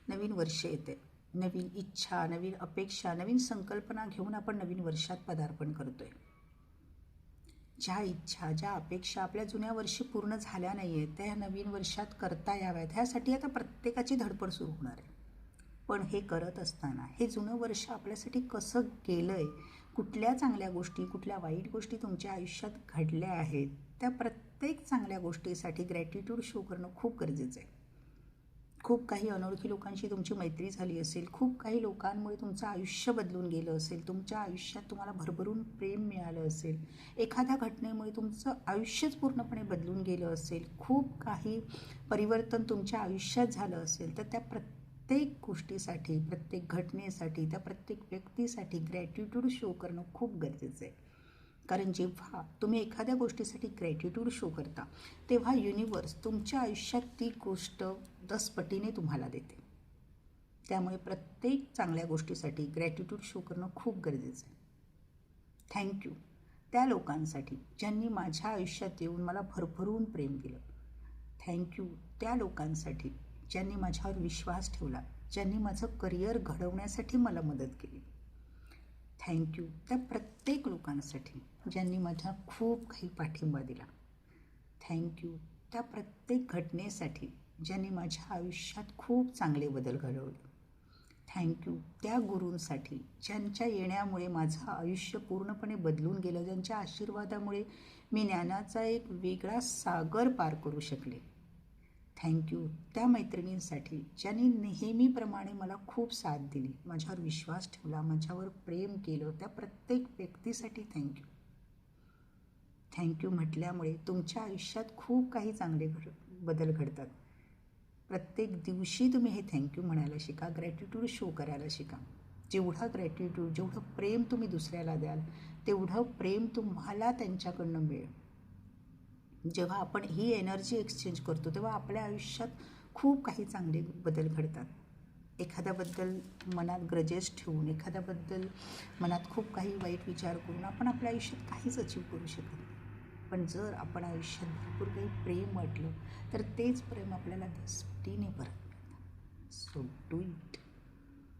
नवीन वर्ष येते, नवीन इच्छा, नवीन अपेक्षा, नवीन संकल्पना घेऊन आपण नवीन वर्षात पदार्पण करतोय. ज्या इच्छा, ज्या अपेक्षा आपल्या जुन्या वर्षी पूर्ण झाल्या नाही आहेत त्या नवीन वर्षात करता याव्यात, ह्यासाठी आता प्रत्येकाची धडपड सुरू होणार आहे. पण हे करत असताना हे जुनं वर्ष आपल्यासाठी कसं गेलं आहे, कुठल्या चांगल्या गोष्टी, कुठल्या वाईट गोष्टी तुमच्या आयुष्यात घडल्या आहेत, त्या प्रत्येक चांगल्या गोष्टीसाठी ग्रॅटिट्यूड शो करणं खूप गरजेचं आहे. खूप काही अनोळखी लोकांशी तुमची मैत्री झाली असेल, खूप काही लोकांमुळे तुमचं आयुष्य बदलून गेलं असेल, तुमच्या आयुष्यात तुम्हाला भरभरून प्रेम मिळालं असेल, एखाद्या घटनेमुळे तुमचं आयुष्यच पूर्णपणे बदलून गेलं असेल, खूप काही परिवर्तन तुमच्या आयुष्यात झालं असेल, तर त्या प्रत्येक गोष्टीसाठी, प्रत्येक घटनेसाठी, त्या प्रत्येक व्यक्तीसाठी ग्रॅटिट्यूड शो करणं खूप गरजेचं आहे. कारण जेव्हा तुम्ही एखाद्या गोष्टीसाठी ग्रॅटिट्यूड शो करता तेव्हा युनिवर्स तुमच्या आयुष्यात ती गोष्ट 10 पटीने तुम्हाला देते. त्यामुळे प्रत्येक चांगल्या गोष्टीसाठी ग्रॅटिट्यूड शो करणं खूप गरजेचं आहे. थँक्यू त्या लोकांसाठी ज्यांनी माझ्या आयुष्यात येऊन मला भरभरून प्रेम दिलं. थँक्यू त्या लोकांसाठी ज्यांनी माझ्यावर विश्वास ठेवला, ज्यांनी माझं करिअर घडवण्यासाठी मला मदत केली. थँक्यू त्या प्रत्येक लोकांसाठी ज्यांनी माझ्या खूप काही पाठिंबा दिला. थँक्यू त्या प्रत्येक घटनेसाठी ज्यांनी माझ्या आयुष्यात खूप चांगले बदल घडवले. थँक्यू त्या गुरूंसाठी ज्यांच्या येण्यामुळे माझं आयुष्य पूर्णपणे बदलून गेलं, ज्यांच्या आशीर्वादामुळे मी ज्ञानाचा एक वेगळा सागर पार करू शकले. थँक्यू त्या मैत्रिणींसाठी ज्यांनी नेहमीप्रमाणे मला खूप साथ दिली, माझ्यावर विश्वास ठेवला, माझ्यावर प्रेम केलं. त्या प्रत्येक व्यक्तीसाठी थँक्यू. थँक्यू म्हटल्यामुळे तुमच्या आयुष्यात खूप काही चांगले बदल घडतात. प्रत्येक दिवशी तुम्ही हे थँक्यू म्हणायला शिका, ग्रॅटिट्यूड शो करायला शिका. जेवढा ग्रॅटिट्यूड, जेवढं प्रेम तुम्ही दुसऱ्याला द्याल तेवढं प्रेम तुम्हाला त्यांच्याकडनं मिळेल. जेव्हा आपण ही एनर्जी एक्सचेंज करतो तेव्हा आपल्या आयुष्यात खूप काही चांगले बदल घडतात. एखाद्याबद्दल मनात ग्रजेस ठेवून, एखाद्याबद्दल मनात खूप काही वाईट विचार करून आपण आपल्या आयुष्यात काहीच अचीव करू शकत नाही. पण जर आपण आयुष्यात भरपूर काही प्रेम वाटलं तर तेच प्रेम आपल्याला 10 पटीने परत मिळतं. So do it.